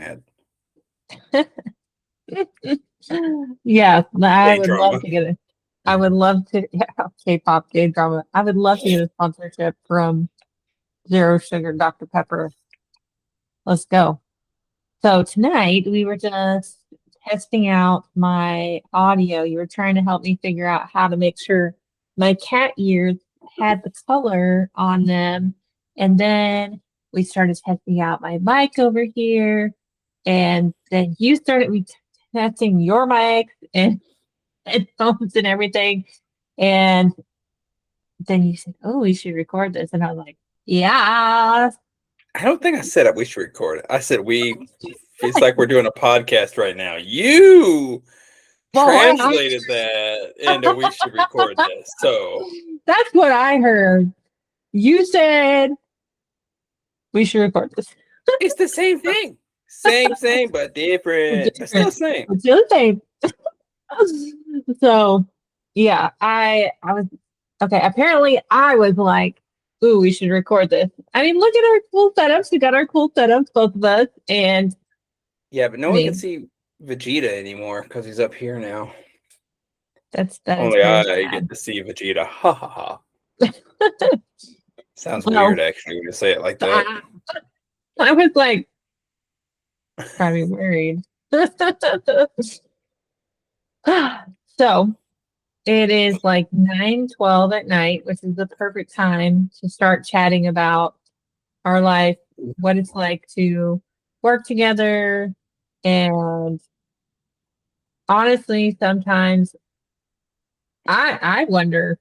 ad. Yeah, I would K-drama. love to get it. I would love to, yeah, K-pop, K-drama. I would love to get a sponsorship from Zero Sugar Dr. Pepper. Let's go. So tonight we were just testing out my audio. You were trying to help me figure out how to make sure my cat ears had the color on them. And then we started testing out my mic over here. And then you started testing your mic and headphones and everything. And then you said, "Oh, we should record this." And I was like, "Yeah." I don't think I said it. We should record it. I said we. It's like we're doing a podcast right now. You translated that into we should record this. So that's what I heard. You said we should record this. It's the same thing. Same, but different. It's still the same. It's still the same. So, yeah, I was okay. Apparently, I was like, "Ooh, we should record this." I mean, look at our cool setups. We got our cool setups, both of us, and yeah, but no one can see Vegeta anymore because he's up here now. That only I get to see Vegeta. Ha ha ha. Sounds weird, actually, when you say it like that. I was like, probably worried. So it is like 9:12 at night, which is the perfect time to start chatting about our life, what it's like to work together. And honestly, sometimes I wonder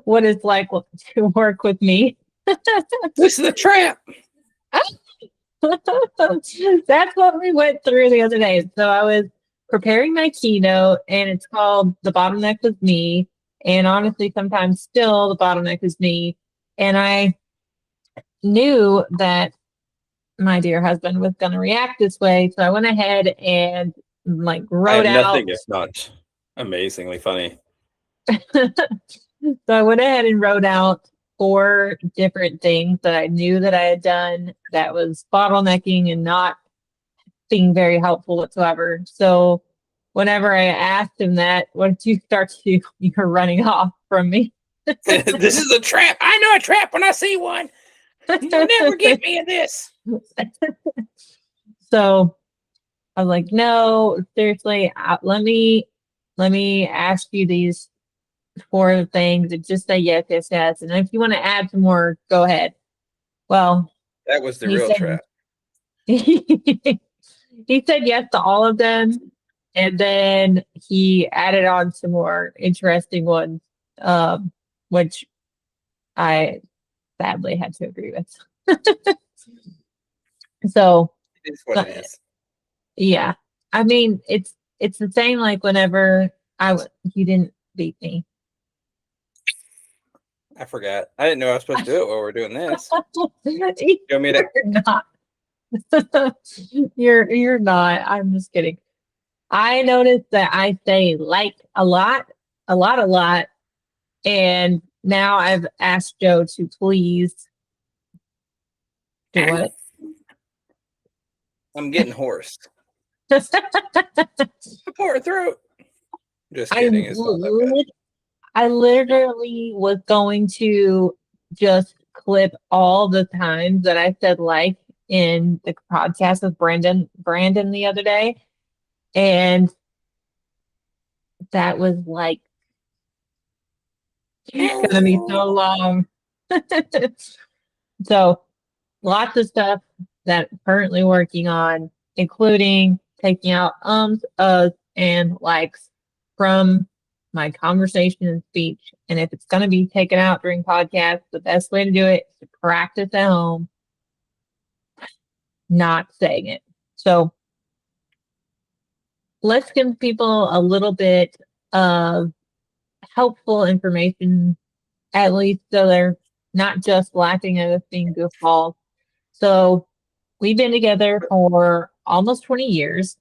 what it's like to work with me. This is a trap. That's what we went through the other day. So I was preparing my keynote, and it's called The Bottleneck Was Me. And honestly, sometimes still the bottleneck is me. And I knew that my dear husband was going to react this way. So I went ahead and like wrote out. Nothing if not amazingly funny. So I went ahead and wrote out 4 different things that I knew that I had done that was bottlenecking and not being very helpful whatsoever. So whenever I asked him that, what did you start to do? You're running off from me. This is a trap. I know a trap when I see one. You'll never get me in this. So I was like, no, seriously, let me ask you these 4 things and just say yes, yes, yes. And if you want to add some more, go ahead. Well, that was the real trap. He said yes to all of them, and then he added on some more interesting ones, which I sadly had to agree with. So it is what it is. Yeah, I mean it's the same like whenever you didn't beat me. I forgot. I didn't know I was supposed to do it while we're doing this. You're not. You're not. I'm just kidding. I noticed that I say like a lot, and now I've asked Joe to please do what? I'm getting hoarse. Poor throat. Just kidding. It's not that bad. I literally was going to just clip all the times that I said like in the podcast with Brandon the other day. And that was like gonna be so long. So lots of stuff that I'm currently working on, including taking out ums, and likes from my conversation and speech. And if it's going to be taken out during podcasts, the best way to do it is to practice at home, not saying it. So let's give people a little bit of helpful information, at least so they're not just laughing at us being goofballs. So we've been together for almost 20 years,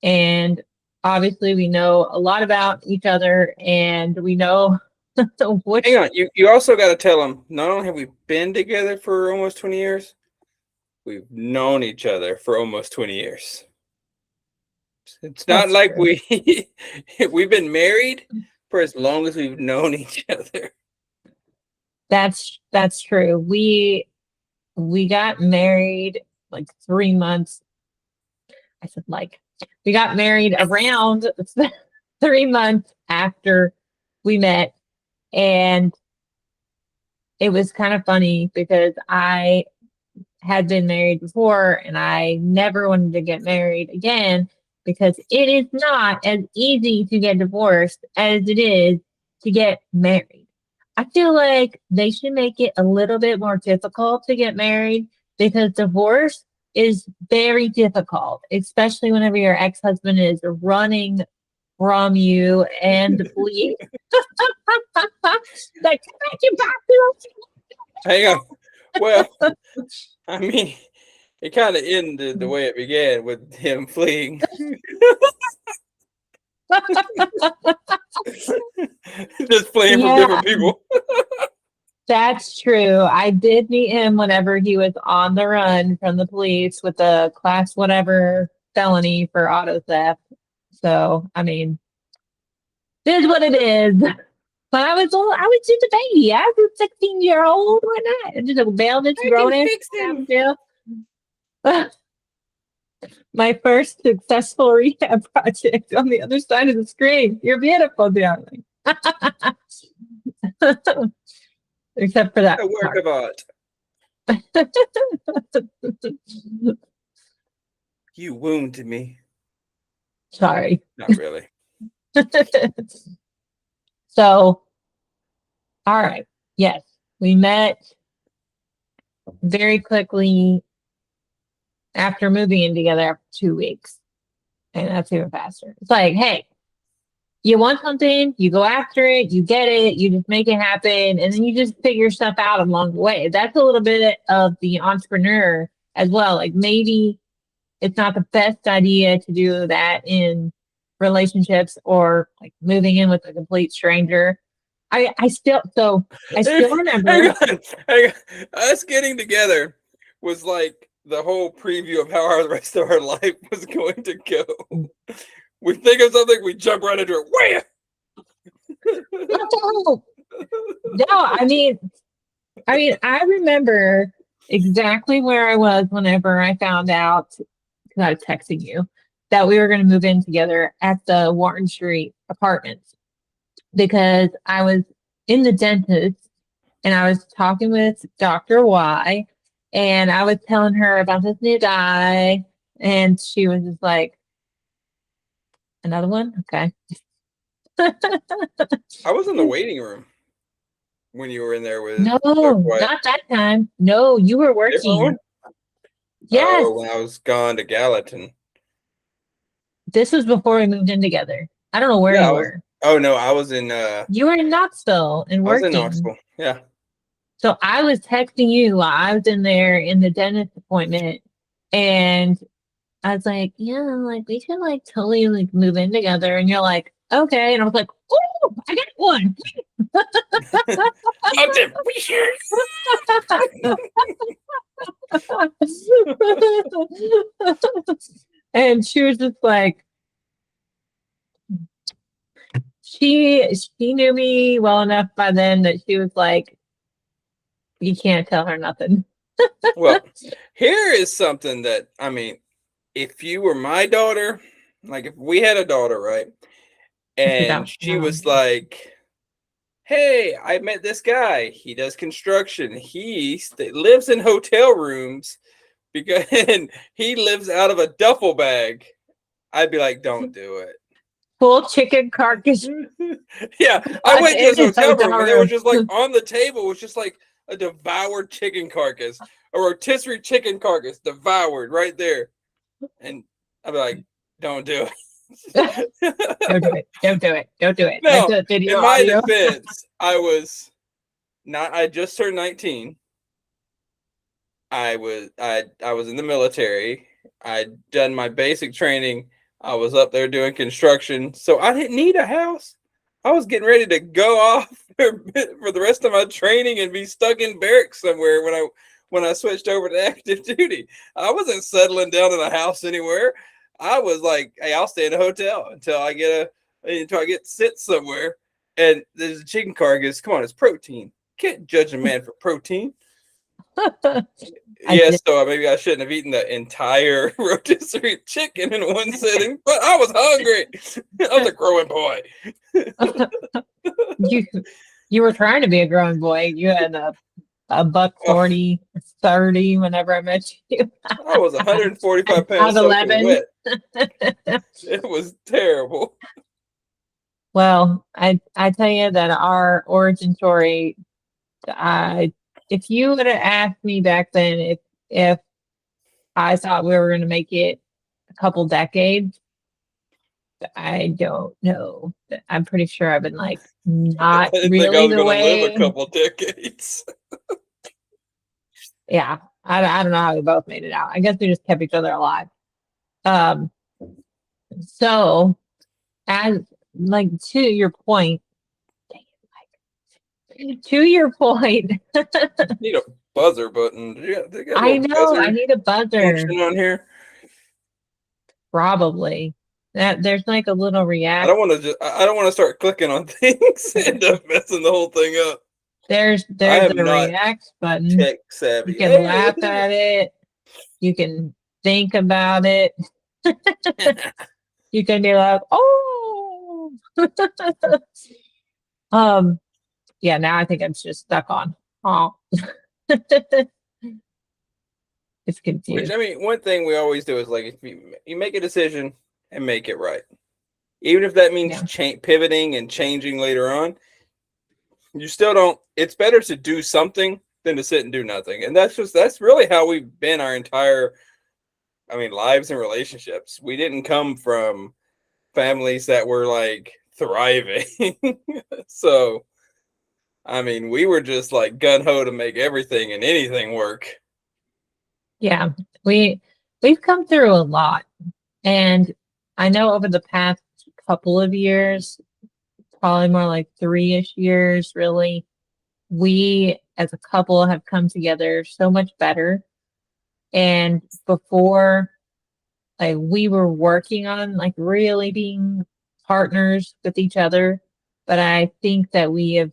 and obviously we know a lot about each other, and we know which... Hang on, you also got to tell them, not only have we been together for almost 20 years, we've known each other for almost 20 years. It's not That's like true. we've been married for as long as we've known each other. That's true. We got married like 3 months. I said like we got married around 3 months after we met, and it was kind of funny because I had been married before and I never wanted to get married again because it is not as easy to get divorced as it is to get married. I feel like they should make it a little bit more difficult to get married because divorce is very difficult, especially whenever your ex-husband is running from you and the police. Like, come back, you bastard! Hang on. Well, I mean, it kind of ended the way it began with him fleeing. Just fleeing from different people. That's true. I did meet him whenever he was on the run from the police with a class whatever felony for auto theft. So, I mean, it is what it is. But I was just a baby. I was a 16-year-old. Why not? I'm just a bail that's grown in. Fix him. Yeah. My first successful rehab project on the other side of the screen. You're beautiful, darling. Except for that A work part. of art. You wounded me. Sorry. Not really. So, all right. Yes, we met very quickly after moving in together after 2 weeks. And that's even faster. It's like, hey, you want something, you go after it, you get it, you just make it happen, and then you just figure stuff out along the way. That's a little bit of the entrepreneur as well. Like maybe it's not the best idea to do that in relationships or like moving in with a complete stranger. I still remember. Hang on. Us getting together was like the whole preview of how the rest of our life was going to go. We think of something, we jump right into it. No, I mean, I remember exactly where I was whenever I found out, because I was texting you, that we were going to move in together at the Wharton Street apartments. Because I was in the dentist and I was talking with Dr. Y and I was telling her about this new dye, and she was just like, another one? Okay. I was in the waiting room when you were in there with No, Dr. White. not that time. No, you were Different working. one? Yes. Oh, when I was gone to Gallatin. This was before we moved in together. I don't know where you were. Oh no, I was in You were in Knoxville and I was working. in Knoxville. Yeah. So I was texting you while I was in there in the dentist appointment, and I was like, yeah, like we should like totally like move in together. And you're like, okay. And I was like, oh, I got one. And she was just like, she knew me well enough by then that she was like, you can't tell her nothing. Well, here is something that, I mean, if you were my daughter, like if we had a daughter, right? And she was like, hey, I met this guy. He does construction. He lives in hotel rooms because he lives out of a duffel bag. I'd be like, don't do it. Full chicken carcass. Yeah, I went to his hotel room and there was just like on the table was just like a devoured chicken carcass, a rotisserie chicken carcass devoured right there. And I'd be like, don't do it. Don't do it. Don't do it. Don't do it. No, That's a video in my audio. defense, I just turned 19. I was in the military. I'd done my basic training. I was up there doing construction, so I didn't need a house. I was getting ready to go off for the rest of my training and be stuck in barracks somewhere when I switched over to active duty. I wasn't settling down in a house anywhere. I was like, hey, I'll stay in a hotel until I get sit somewhere. And there's a chicken car goes, come on, it's protein. Can't judge a man for protein. Yes, so maybe I shouldn't have eaten the entire rotisserie chicken in one sitting, but I was hungry. I was a growing boy. You were trying to be a growing boy. You had a buck 40, 30 whenever I met you. I was 145 pounds soaking wet. It was terrible. Well, I tell you that our origin story, if you would have asked me back then if I thought we were going to make it a couple decades, I don't know. I'm pretty sure I've been like not I didn't really think I was the going to way. live a couple decades. Yeah, I don't know how we both made it out. I guess we just kept each other alive. So as like to your point, Need a buzzer button. They got I know I need a buzzer on here. probably. That there's like a little react. I don't want to start clicking on things and end up messing the whole thing up. There's a react button. Tech savvy. You can laugh at it. You can think about it. You can be like, oh. Yeah, now I think I'm just stuck on. Oh. It's confused. Which, I mean, one thing we always do is like if you make a decision and make it right. Even if that means pivoting and changing later on, you still don't. It's better to do something than to sit and do nothing. And that's really how we've been our entire, lives and relationships. We didn't come from families that were like thriving. So, we were just like gun ho to make everything and anything work. Yeah, we've come through a lot. And I know over the past couple of years, probably more like 3-ish years, really, we as a couple have come together so much better. And before, like we were working on like really being partners with each other, but I think that we have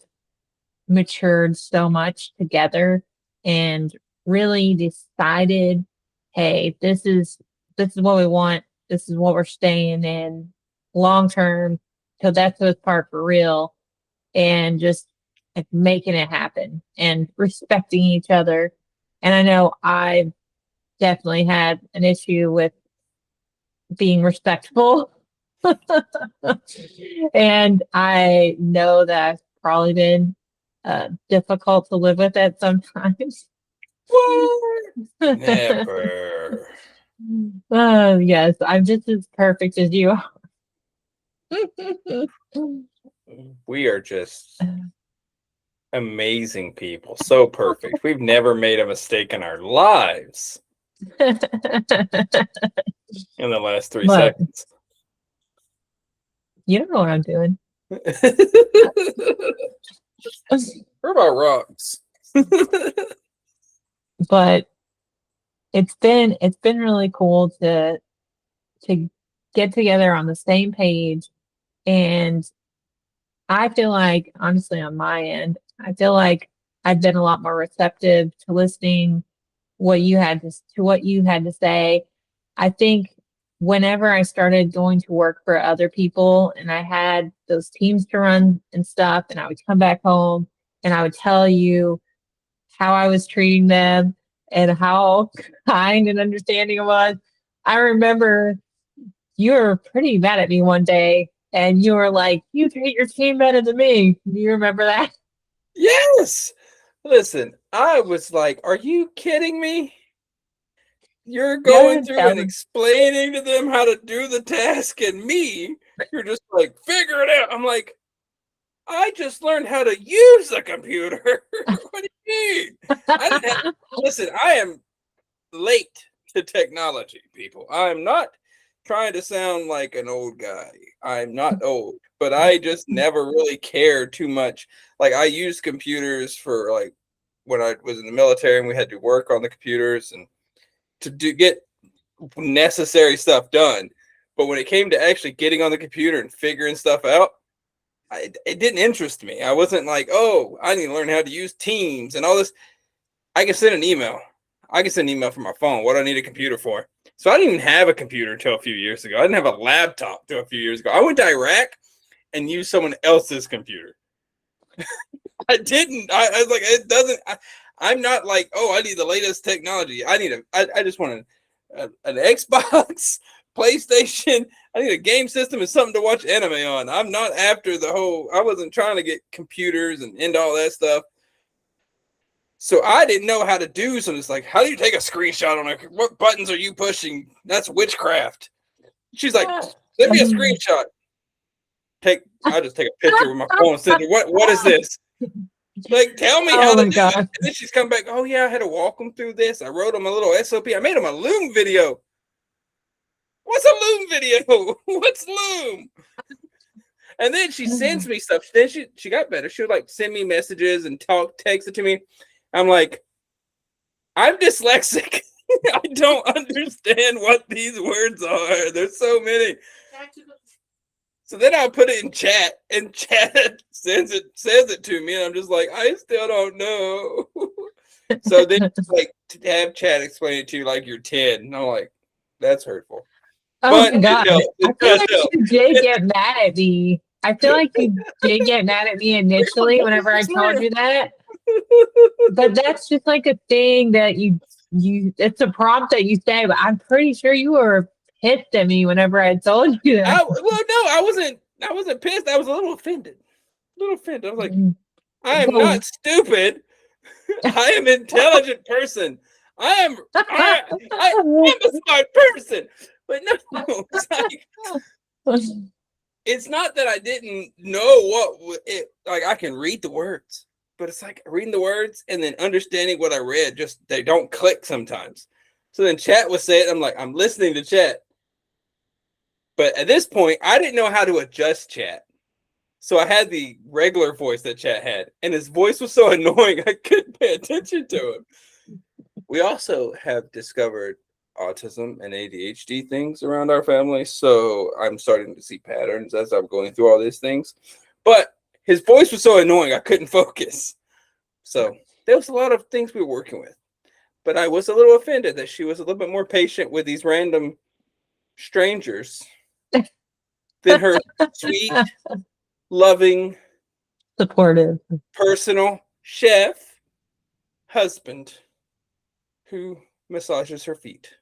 matured so much together and really decided, hey, this is what we want. This is what we're staying in long term till death do us part for real, and just like making it happen and respecting each other. And I know I've definitely had an issue with being respectful. And I know that I've probably been difficult to live with at sometimes. What? Never. Yes, I'm just as perfect as you are. We are just amazing people. So perfect. We've never made a mistake in our lives. In the last 3 seconds. You don't know what I'm doing. We're about rocks. But it's been really cool to get together on the same page. And I feel like, honestly, on my end, I feel like I've been a lot more receptive to listening what you had to say. I think whenever I started going to work for other people and I had those teams to run and stuff, and I would come back home and I would tell you how I was treating them and how kind and understanding I was. I remember you were pretty mad at me one day and you were like, you treat your team better than me. Do you remember that? Yes. Listen, I was like, are you kidding me? You're going through and explaining to them how to do the task, and me, you're just like, figure it out. I'm like, I just learned how to use the computer. What do you mean? Listen, I am late to technology, people. I'm not trying to sound like an old guy. I'm not old, but I just never really cared too much. Like I used computers for like when I was in the military and we had to work on the computers and to get necessary stuff done. But when it came to actually getting on the computer and figuring stuff out, it didn't interest me. I wasn't like, oh, I need to learn how to use Teams and all this. I can send an email. I can send an email from my phone. What do I need a computer for? So I didn't even have a computer until a few years ago. I didn't have a laptop until a few years ago. I went to Iraq and used someone else's computer. I didn't. I was like, it doesn't. I'm not like, oh, I need the latest technology. I just want an Xbox, PlayStation. I need a game system and something to watch anime on. I'm not after the whole. I wasn't trying to get computers and into all that stuff. So I didn't know how to do something. It's like, how do you take a screenshot on it? What buttons are you pushing? That's witchcraft. She's like, send me a screenshot. I just take a picture with my phone and send it. What is this? Like, tell me how to do it. And then she's come back. Oh yeah, I had to walk them through this. I wrote them a little SOP. I made them a Loom video. What's a Loom video? What's Loom? And then she sends me stuff. Then she got better. She would like send me messages and text it to me. I'm like, I'm dyslexic. I don't understand what these words are. There's so many. So then I'll put it in chat, and chat says it to me, and I'm just like, I still don't know. So then it's like to have chat explain it to you like you're 10. And I'm like, that's hurtful. Oh my God. I feel like you did get mad at me. I feel like you did get mad at me initially whenever I told you that. But that's just like a thing that you it's a prompt that you say, but I'm pretty sure you were pissed at me whenever I told you that. I wasn't pissed. I was a little offended. I was like, I am not stupid. I am an intelligent person. I'm a smart person. But no, it's not that I didn't know what it like. I can read the words, but it's like reading the words and then understanding what I read. Just they don't click sometimes. So then chat would say it. I'm like, I'm listening to chat, but at this point, I didn't know how to adjust chat. So I had the regular voice that chat had, and his voice was so annoying I couldn't pay attention to him. We also have discovered autism and ADHD things around our family, so I'm starting to see patterns as I'm going through all these things. But his voice was so annoying I couldn't focus. So there was a lot of things we were working with. But I was a little offended that she was a little bit more patient with these random strangers than her sweet, loving, supportive, personal chef husband who massages her feet.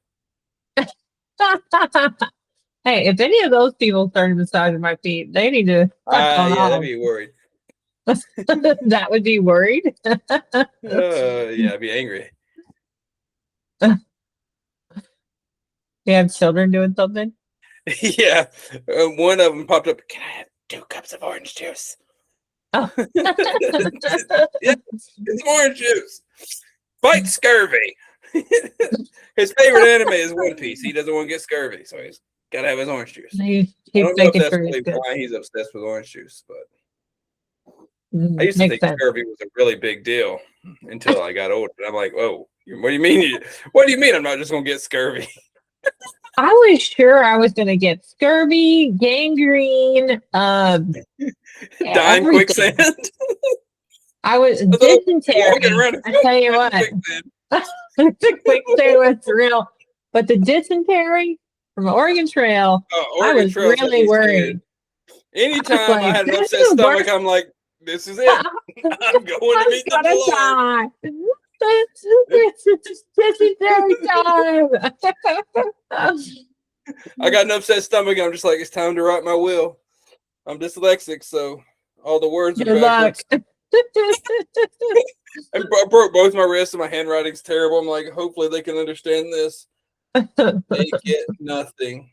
Hey, if any of those people started massaging my feet, they need to. Yeah, I'd be worried. That would be worried. Yeah, I'd be angry. You have children doing something? Yeah, one of them popped up. Can I have 2 cups of orange juice? Oh. Yeah, it's orange juice. Fight scurvy. His favorite anime is One Piece. He doesn't want to get scurvy, so he's got to have his orange juice. I don't know if that's really why he's obsessed with orange juice, but I used to think scurvy was a really big deal until I got older. I'm like, oh, what do you mean? What do you mean I'm not just going to get scurvy? I was sure I was going to get scurvy, gangrene, dying quicksand. I was dysentery. I tell you what, quicksand was real, but the dysentery from Oregon Trail, I was really worried. Anytime I had an upset stomach, I'm like, this is it. I'm going to meet the Lord. Dysentery time. I got an upset stomach. I'm just like, it's time to write my will. I'm dyslexic, so all the words are backwards. I broke both my wrists and my handwriting's terrible. I'm like, hopefully they can understand this. They get nothing.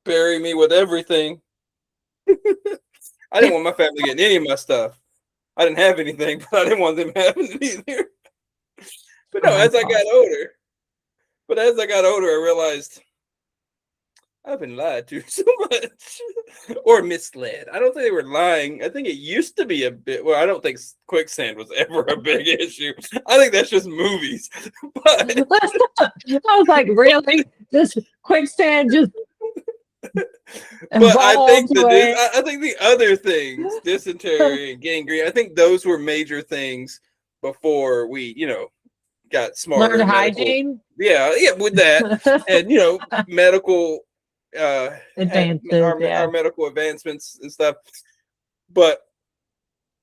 Bury me with everything. I didn't want my family getting any of my stuff. I didn't have anything, but I didn't want them having it either. But no, as I got older, I realized I've been lied to so much or misled. I don't think they were lying. I think it used to be a bit. Well, I don't think quicksand was ever a big issue. I think that's just movies. But I was like, really? This quicksand just but I think away. I think the other things, dysentery and gangrene, I think those were major things before we, got smarter. Learned hygiene. Yeah, with that, and medical Advances, our medical advancements and stuff. But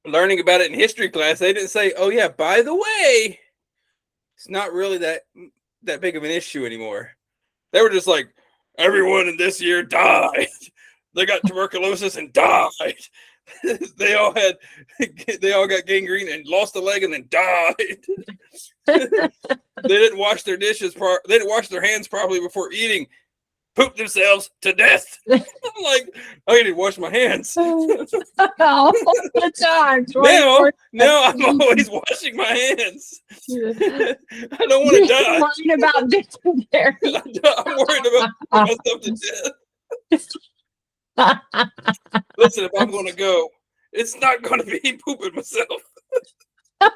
learning about it in history class, they didn't say, "Oh yeah, by the way, it's not really that big of an issue anymore." They were just like, everyone in this year died. They got tuberculosis and died. they all got gangrene and lost a leg and then died. They didn't wash their dishes. They didn't wash their hands properly before eating. Pooped themselves to death. I'm like, I need to wash my hands. All the time. Now I'm always washing my hands. I don't want to die. Worried about dysentery. I'm worried about myself to death. Listen, if I'm going to go, it's not going to be pooping myself. Like,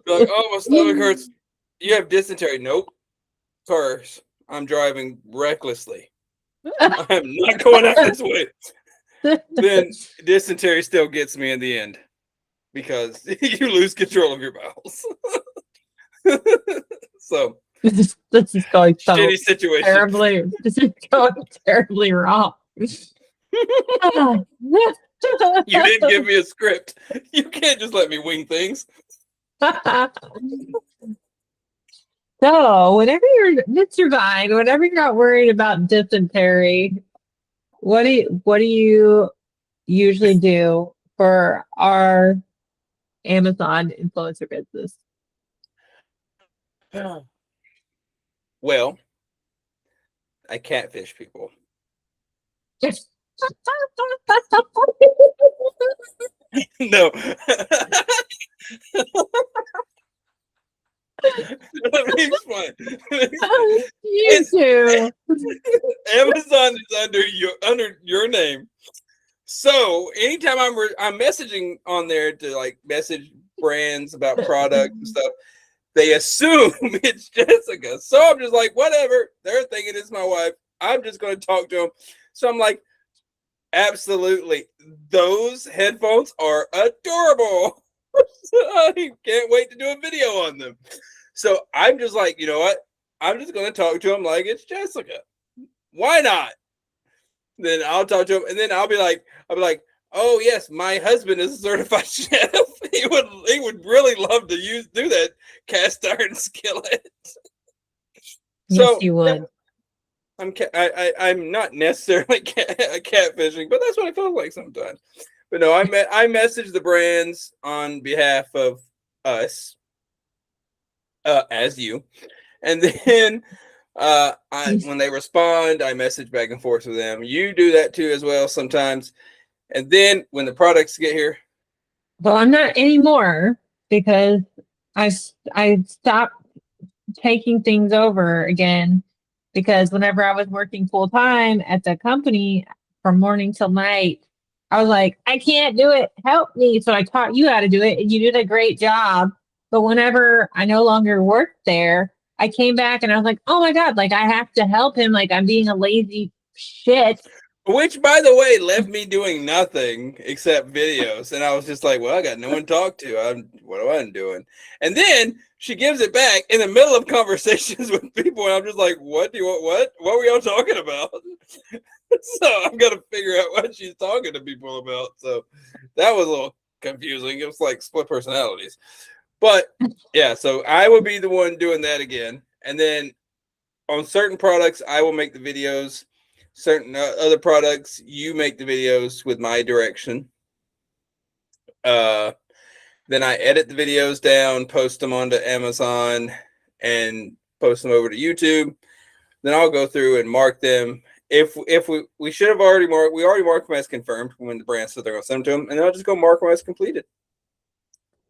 oh, my stomach hurts. You have dysentery. Nope. First, I'm driving recklessly. I'm not going out this way. Then dysentery still gets me in the end because you lose control of your bowels. So this is going so shitty situation. Terribly. This is going terribly wrong. You didn't give me a script. You can't just let me wing things. So, whenever you're Mr. Vine, whenever you're not worried about dysentery, what do you usually do for our Amazon influencer business? Well, I catfish people. No. Let me explain. You too. Amazon is under your name. So anytime I'm messaging on there to like message brands about products and stuff, they assume it's Jessica. So I'm just like, whatever. They're thinking it's my wife. I'm just going to talk to them. So I'm like, absolutely. Those headphones are adorable. I can't wait to do a video on them. So I'm just like, you know what? I'm just going to talk to him like it's Jessica. Why not? Then I'll talk to him, and then I'll be like, oh yes, my husband is a certified chef. He would really love to do that cast iron skillet. Yes, you would. I'm not necessarily catfishing, but that's what I feel like sometimes. But no, I message the brands on behalf of us, as you, and then when they respond, I message back and forth with them. You do that too as well sometimes. And then when the products get here, well, I'm not anymore because I stopped taking things over again. Because whenever I was working full time at the company from morning till night, I was like, I can't do it. Help me. So I taught you how to do it, and you did a great job. But whenever I no longer worked there, I came back and I was like, oh my God, like I have to help him. Like I'm being a lazy shit. Which, by the way, left me doing nothing except videos. And I was just like, well, I got no one to talk to. What am I doing? And then she gives it back in the middle of conversations with people. And I'm just like, what were y'all talking about? So I've got to figure out what she's talking to people about. So that was a little confusing. It was like split personalities. But yeah, so I will be the one doing that again. And then on certain products, I will make the videos. Certain other products, you make the videos with my direction. Then I edit the videos down, post them onto Amazon, and post them over to YouTube. Then I'll go through and mark them. If we should have already marked, we already marked them as confirmed when the brand said they're going to send them to them, and then I'll just go mark them as completed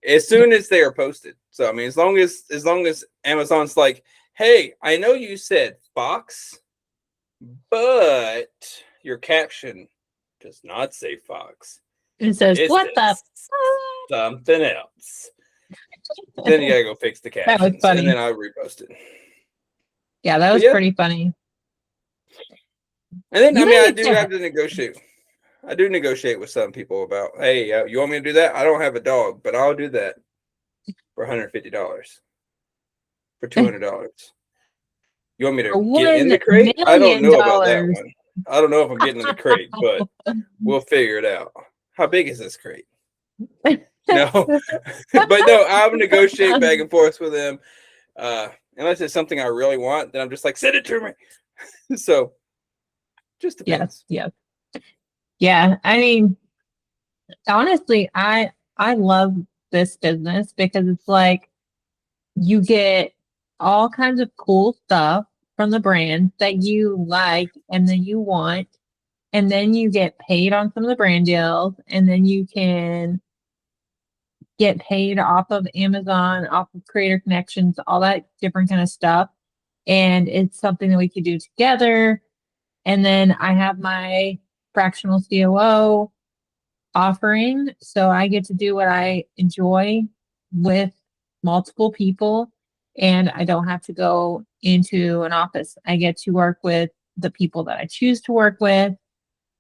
as soon as they are posted. So I mean, as long as Amazon's like, hey, I know you said Fox, but your caption does not say Fox. It says, It what the says something else. Then you gotta go fix the That was captions, funny. and then I'll repost it. Yeah, that was pretty funny. And then, I do have to negotiate. I do negotiate with some people about, hey, you want me to do that? I don't have a dog, but I'll do that for $150, for $200. You want me to get in the crate? I don't know about that one. I don't know if I'm getting in the crate, but we'll figure it out. How big is this crate? No, but no, I'll negotiate back and forth with them. Unless it's something I really want, then I'm just like, send it to me. So, just depends. Yes. Yeah. I mean, honestly, I love this business because it's like you get all kinds of cool stuff from the brand that you like and then you want, and then you get paid on some of the brand deals, and then you can get paid off of Amazon, off of Creator Connections, all that different kind of stuff. And it's something that we could do together. And then I have my fractional COO offering. So I get to do what I enjoy with multiple people, and I don't have to go into an office. I get to work with the people that I choose to work with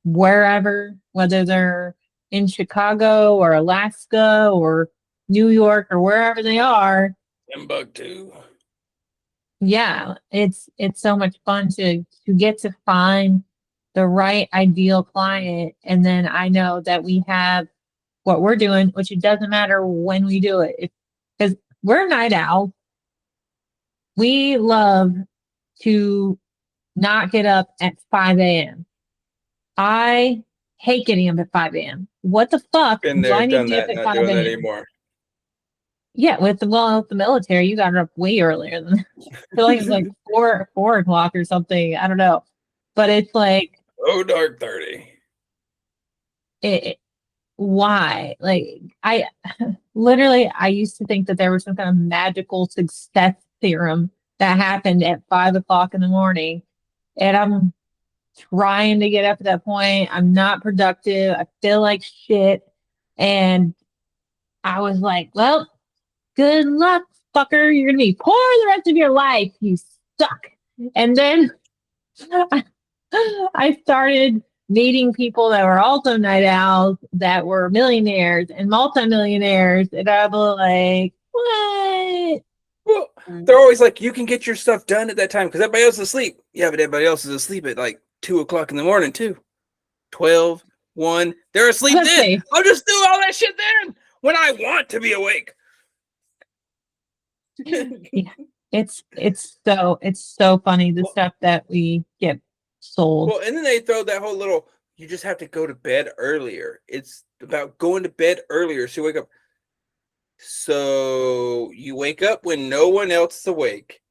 wherever, whether they're in Chicago or Alaska or New York or wherever they are. Timbuktu. Yeah, it's so much fun to get to find the right ideal client, and then I know that we have what we're doing, which it doesn't matter when we do it, because we're night owls. We love to not get up at 5 a.m. I hate getting up at 5 a.m. What the fuck Been do there, I need to done get up that, at not 5 doing that a.m.? anymore. Yeah, with the military, you got up way earlier than I feel like it's like 4 o'clock or something. I don't know. But it's like dark 30. Why? Like I literally I used to think that there was some kind of magical success theorem that happened at 5 o'clock in the morning. And I'm trying to get up at that point. I'm not productive. I feel like shit. And I was like, well, good luck, fucker. You're gonna be poor the rest of your life. You suck. And then I started meeting people that were also night owls that were millionaires and multimillionaires, and I was like, what? Well, they're always like, you can get your stuff done at that time because everybody else is asleep. Yeah, but everybody else is asleep at like 2 o'clock in the morning too. 12, 1. They're asleep then. I'll just do all that shit then when I want to be awake. Yeah. It's so funny the stuff that we get sold. Well, and then they throw that whole little, you just have to go to bed earlier. It's about going to bed earlier so you wake up. So you wake up when no one else is awake.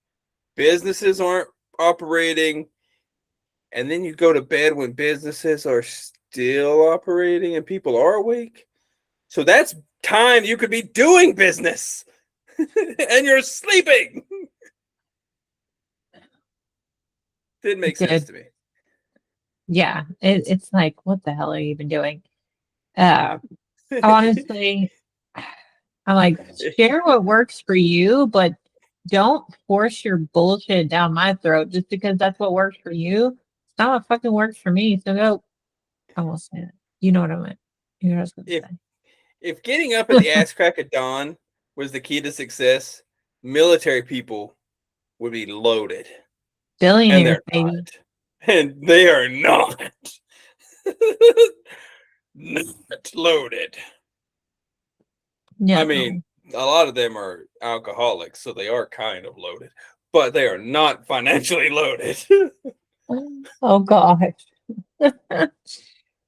Businesses aren't operating. And then you go to bed when businesses are still operating and people are awake. So that's time you could be doing business. And you're sleeping. Didn't make sense to me. Yeah, it's like, what the hell are you even doing? Honestly, I'm like, share what works for you, but don't force your bullshit down my throat just because that's what works for you. It's not what fucking works for me. So go. I won't say it. You know what I meant. You know what I was going to say. If getting up at the ass crack of dawn was the key to success, military people would be loaded. Billionaires, baby. And they are not. Not loaded. Yeah. I mean, a lot of them are alcoholics, so they are kind of loaded, but they are not financially loaded. Oh, gosh.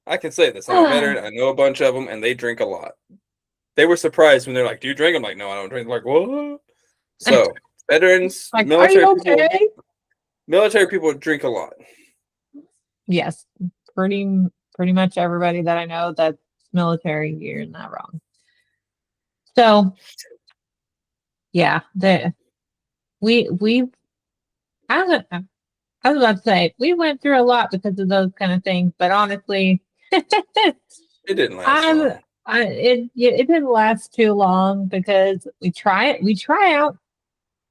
I can say this. I'm a veteran. I know a bunch of them, and they drink a lot. They were surprised when they're like, do you drink? I'm like, no, I don't drink. I'm like, what? So, veterans, like, military are you okay? people, military people drink a lot. Yes, pretty much everybody that I know that's military, you're not wrong. So, yeah, we've I was about to say we went through a lot because of those kind of things, but honestly, It didn't last I'm long. it didn't last too long because we try out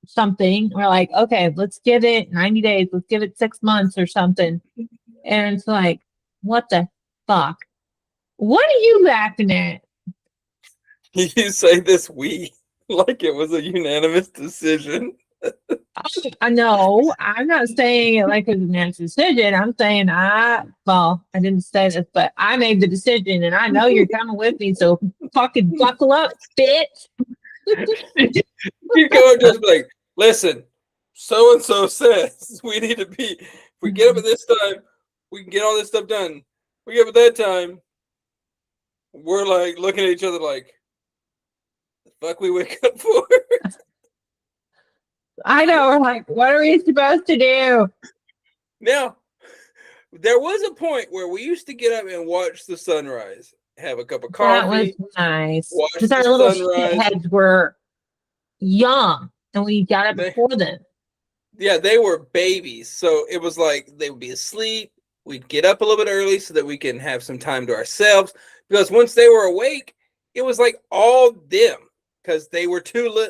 something. We're like, okay, let's give it 90 days, let's give it 6 months or something. And it's like, what the fuck? What are you laughing at? You say this we like it was a unanimous decision. I know I'm not saying it like it's a man's decision. I'm saying well, I didn't say this, but I made the decision and I know you're coming with me. So fucking buckle up, bitch. You go and just be like, listen, so and so says we need to be. If we get up at this time, we can get all this stuff done. We get up at that time, we're like looking at each other like, the fuck we wake up for? I know. We're like, what are we supposed to do? Now, there was a point where we used to get up and watch the sunrise, have a cup of That was coffee, nice watch because the our little sunrise. shitheads were young and we got up before them. Yeah, they were babies. So it was like they would be asleep. We'd get up a little bit early so that we can have some time to ourselves. Because once they were awake, it was like all them. Because they were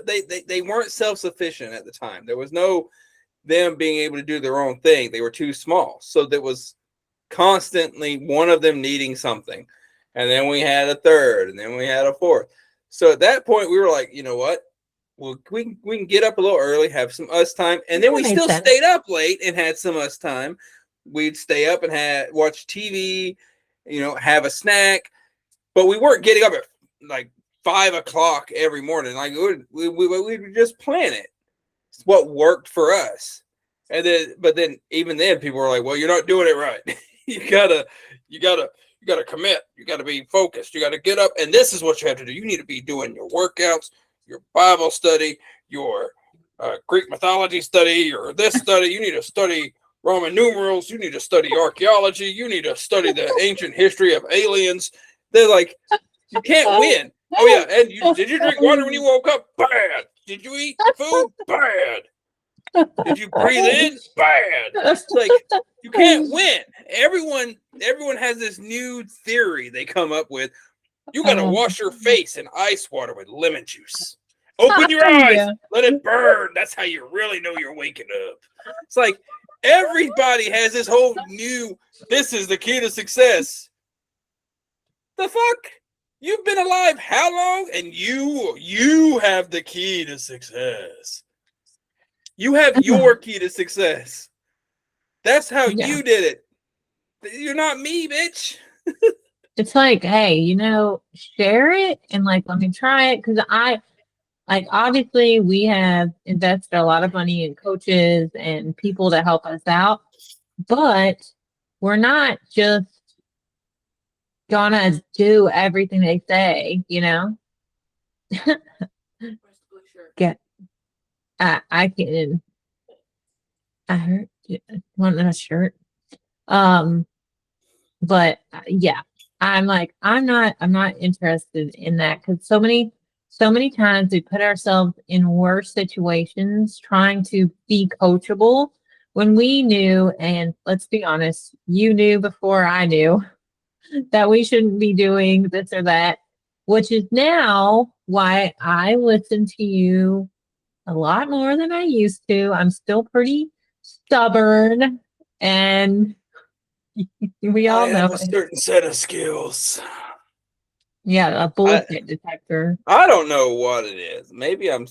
they weren't self-sufficient at the time. There was no them being able to do their own thing. They were too small. So there was constantly one of them needing something. And then we had a third, and then we had a fourth. So at that point, we were like, you know what? Well, we can get up a little early, have some us time, and then we still stayed up late and had some us time. We'd stay up and watch TV, have a snack, but we weren't getting up at like 5 o'clock every morning. Like we would just plan it. It's what worked for us, but then even then, people were like, "Well, you're not doing it right. you gotta commit. You gotta be focused. You gotta get up, and this is what you have to do. You need to be doing your workouts, your Bible study, your Greek mythology study, or this study. You need to study Roman numerals. You need to study archaeology. You need to study the ancient history of aliens." They're like, you can't win. Oh yeah, and did you drink water when you woke up? Bad. Did you eat food? Bad. Did you breathe in? Bad. It's like you can't win. Everyone has this new theory they come up with. You gotta wash your face in ice water with lemon juice. Open your eyes, let it burn. That's how you really know you're waking up. It's like everybody has this whole new, this is the key to success. The fuck? You've been alive how long? And you have the key to success. You have your key to success. That's how you did it. You're not me, bitch. It's like, hey, share it and like let me try it because obviously we have invested a lot of money in coaches and people to help us out, but we're not just gonna do everything they say, Get I can I heard want a shirt. But yeah, I'm like, I'm not interested in that because so many times we put ourselves in worse situations trying to be coachable when we knew, and let's be honest, you knew before I knew that we shouldn't be doing this or that, which is now why I listen to you a lot more than I used to. I'm still pretty stubborn and we all know a certain set of skills. Yeah, a bullshit detector. I don't know what it is. Maybe I'm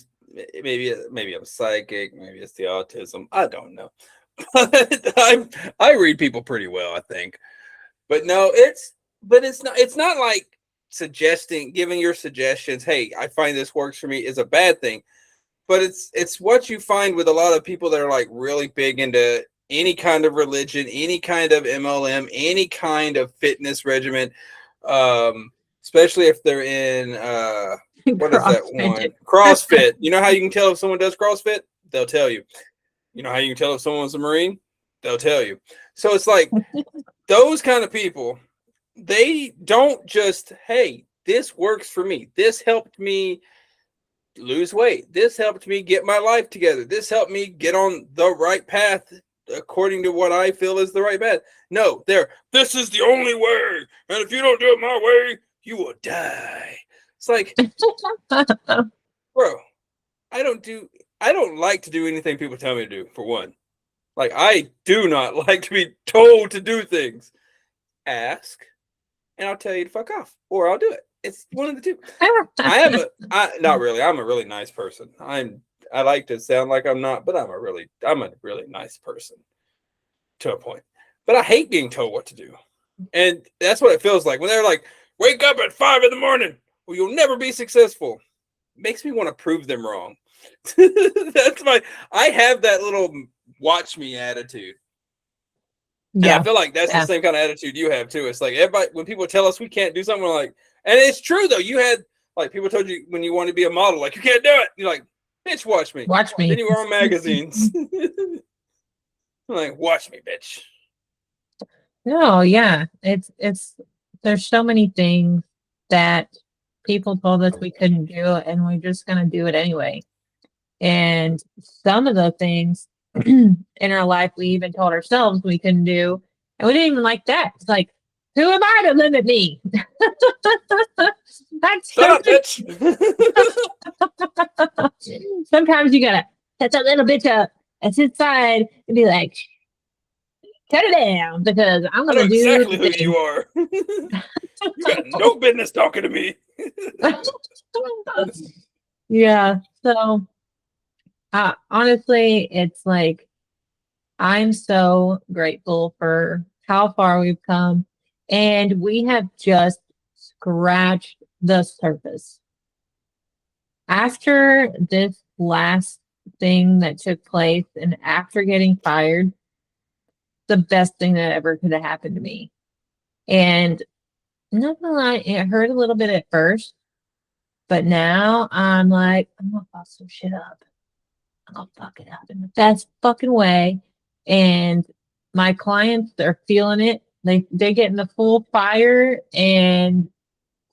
psychic. Maybe it's the autism. I don't know. But I read people pretty well, I think. But no, it's not like giving your suggestions. Hey, I find this works for me is a bad thing. But it's what you find with a lot of people that are like really big into any kind of religion, any kind of MLM, any kind of fitness regimen, especially if they're in what is that one? CrossFit. You know how you can tell if someone does CrossFit? They'll tell you. You know how you can tell if someone's a Marine? They'll tell you. So it's like those kind of people, they don't just, hey, this works for me. This helped me lose weight. This helped me get my life together. This helped me get on the right path according to what I feel is the right path. No, this is the only way. And if you don't do it my way, you will die. It's like, bro, I don't like to do anything people tell me to do, for one. Like, I do not like to be told to do things. Ask, and I'll tell you to fuck off, or I'll do it. It's one of the two. Not really. I'm a really nice person. I like to sound like I'm not, but I'm a really nice person to a point. But I hate being told what to do. And that's what it feels like when they're like, wake up at 5 a.m. or you'll never be successful. It makes me want to prove them wrong. I have that little watch me attitude. Yeah. And I feel like that's the same kind of attitude you have too. It's like everybody, when people tell us we can't do something, we're like, and it's true though. You had like people told you when you want to be a model, like you can't do it. You're like, bitch, watch me. Watch me. Then you were on magazines. I'm like, watch me, bitch. No, yeah. It's there's so many things that people told us we couldn't do, and we're just gonna do it anyway. And some of the things in our life we even told ourselves we couldn't do, and we didn't even like that. It's like, who am I to limit me? That's shut up, bitch. Sometimes you gotta set that little bitch up and sit aside and be like, cut it down, because I'm gonna do exactly who you are. You got no business talking to me. Yeah. So honestly, it's like I'm so grateful for how far we've come, and we have just scratched the surface. After this last thing that took place, and after getting fired, the best thing that ever could have happened to me. And not gonna lie, it hurt a little bit at first, but now I'm like, I'm gonna fuck some shit up. I'm gonna fuck it up in the best fucking way. And my clients are feeling it. They're getting the full fire and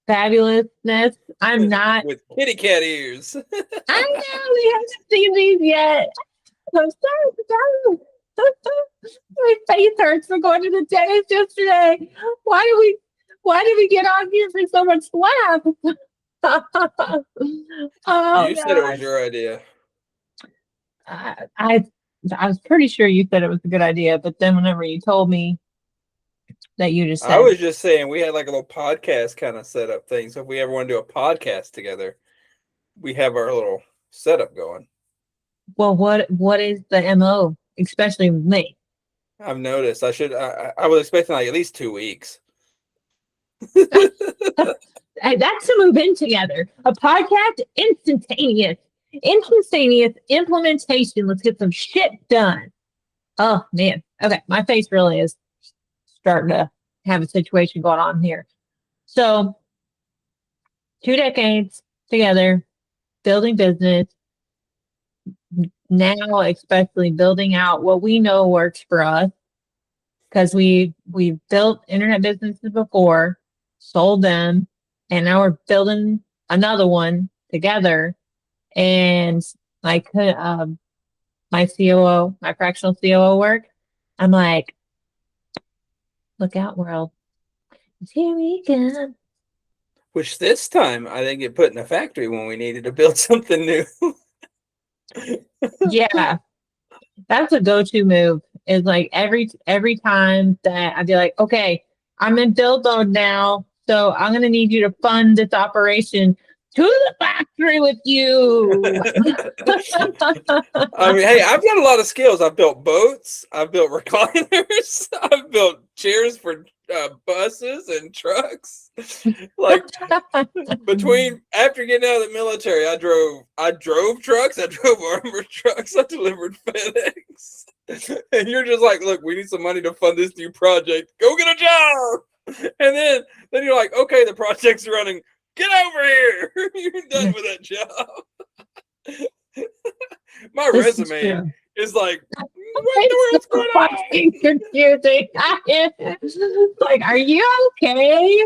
fabulousness. I'm not with kitty cat ears. I know we haven't seen these yet. I'm sorry. My face hurts for going to the dentist yesterday. Why did we get on here for so much laugh? You said it was your idea. I was pretty sure you said it was a good idea, but then whenever you told me that you just said, I was just saying we had like a little podcast kind of setup thing. So if we ever want to do a podcast together, we have our little setup going. Well, what is the MO, especially with me? I've noticed. I was expecting like at least 2 weeks. That's to move in together. A podcast, instantaneous implementation. Let's get some shit done. Oh man. Okay, my face really is starting to have a situation going on here. So 2 decades together, building business. Now, especially building out what we know works for us, because we've built internet businesses before, sold them, and now we're building another one together. And my COO, my fractional COO work, I'm like, look out, world. Here we go. Which this time I think it put in a factory when we needed to build something new. Yeah, that's a go-to move. Is like every time that I'd be like, okay, I'm in build mode now, so I'm gonna need you to fund this operation to the factory with you. I mean, hey, I've got a lot of skills. I've built boats, I've built recliners, I've built chairs for buses and trucks. Like between after getting out of the military, I drove trucks, I drove armored trucks, I delivered FedEx. And you're just like, look, we need some money to fund this new project. Go get a job. And then you're like, okay, the project's running. Get over here. You're done with that job. My resume is like, what the world's going on? Confusing. It's like, are you okay?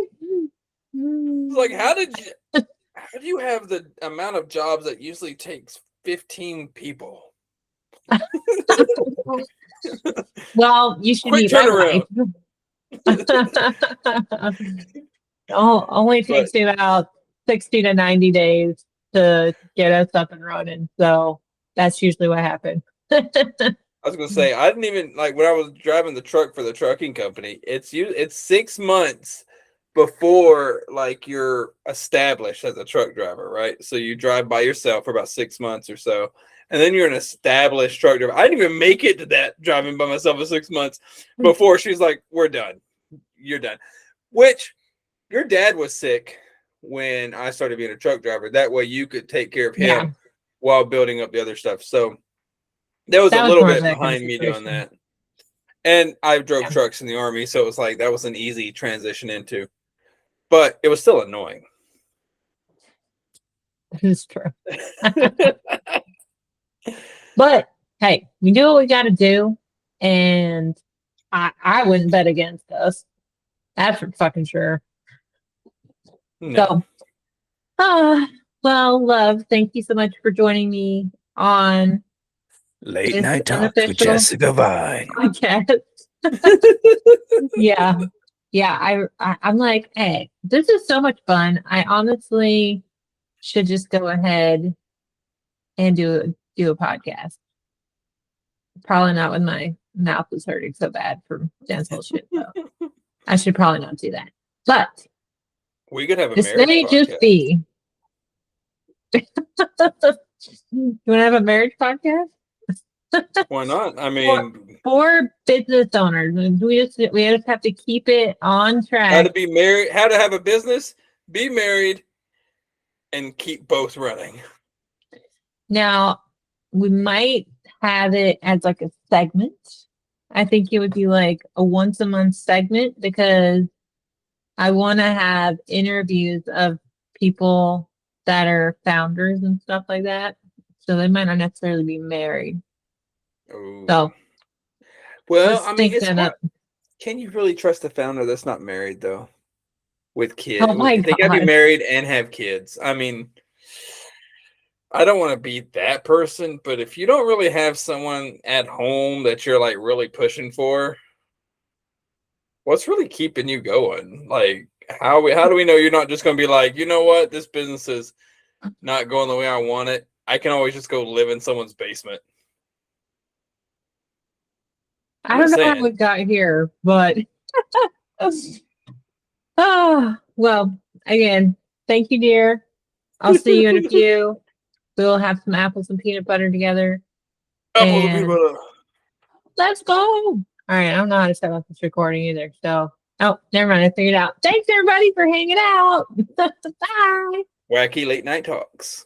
It's like, How do you have the amount of jobs that usually takes 15 people? Well, you should Quick meet my turnaround. wife. Only But takes me about 60 to 90 days to get us up and running. So that's usually what happened. I was gonna say I didn't even like when I was driving the truck for the trucking company. It's 6 months before like you're established as a truck driver, right? So you drive by yourself for about 6 months or so, and then you're an established truck driver. I didn't even make it to that driving by myself for 6 months before she's like, "We're done. You're done." Which your dad was sick when I started being a truck driver. That way you could take care of Yeah, him while building up the other stuff. So there was a that was little more of bit that kind of behind me doing situation. that. And I drove Yeah, trucks in the Army, so it was like that was an easy transition into. But it was still annoying. that is true. But hey, we do what we got to do, and I wouldn't bet against us. That's for fucking sure. No. So, well, love, thank you so much for joining me on Late this Night Talks with unofficial Jessica Vine. podcast. Yeah, yeah. I'm like, hey, this is so much fun. I honestly should just go ahead and do a podcast. Probably not when my mouth is hurting so bad from dental shit, though. I should probably not do that. But We could have a this marriage may just podcast. be. You want to have a marriage podcast? Why not? I For, mean, for business owners, we just have to keep it on how track. to be married, how to have a business, be married, and keep both running. Now, we might have it as like a segment. I think it would be like a once a month segment because I want to have interviews of people that are founders and stuff like that. So they might not necessarily be married. Ooh. So Well, let's I mean, think it's that hard. up. Can you really trust a founder that's not married though? With kids, Oh my they gotta be God. married and have kids. I mean, I don't want to be that person, but if you don't really have someone at home that you're like really pushing for, what's really keeping you going? Like, how do we know you're not just going to be like, you know what, this business is not going the way I want it. I can always just go live in someone's basement. I I'm don't just know how saying. we got here, but well, again, thank you, dear. I'll see you in a few. We'll have some apples and peanut butter together. Apples and peanut And butter. let's go. All right. I don't know how to set up this recording either. So, oh, never mind. I figured it out. Thanks, everybody, for hanging out. Bye. Wacky late night talks.